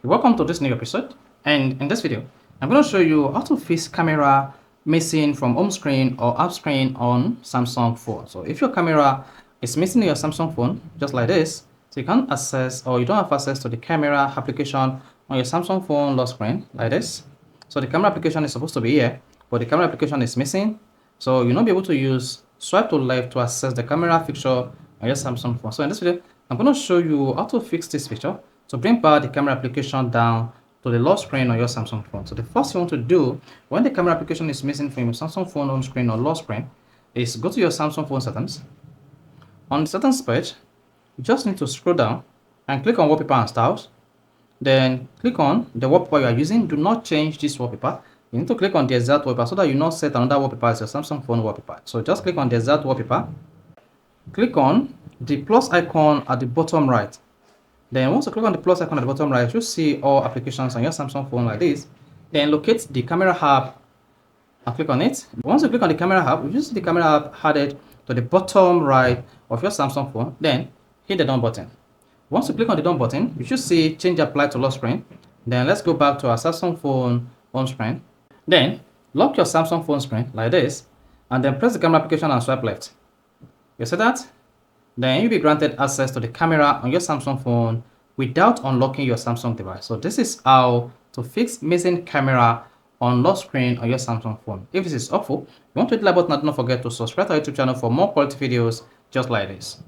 Welcome to this new episode, and in this video I'm going to show you how to fix camera missing from home screen or app screen on Samsung phone. So if your camera is missing in your Samsung phone just like this, so you can't access or you don't have access to the camera application on your Samsung phone lock screen like this. So the camera application is supposed to be here, but the camera application is missing, so you'll not be able to use swipe to left to access the camera feature on your Samsung phone. So in this video I'm going to show you how to fix this feature to bring back the camera application down to the lock screen on your Samsung phone. So the first thing you want to do when the camera application is missing from your Samsung phone home screen or lock screen is go to your Samsung phone settings. On the settings page, you just need to scroll down and click on wallpaper and styles. Then click on the wallpaper you are using. Do not change this wallpaper. You need to click on the exact wallpaper so that you not set another wallpaper as your Samsung phone wallpaper. So just click on the exact wallpaper. Click on the plus icon at the bottom right. Then once you click on the plus icon at the bottom right, you'll see all applications on your Samsung phone like this. Then locate the camera app and click on it. Once you click on the camera app, you see the camera app added to the bottom right of your Samsung phone. Then hit the done button. Once you click on the done button, you should see change apply to lock screen. Then let's go back to our Samsung phone home screen. Then lock your Samsung phone screen like this, and then press the camera application and swipe left. You see that? Then you'll be granted access to the camera on your Samsung phone without unlocking your Samsung device. So this is how to fix missing camera on lock screen on your Samsung phone. If this is helpful, you want to hit the like button and don't forget to subscribe to our YouTube channel for more quality videos just like this.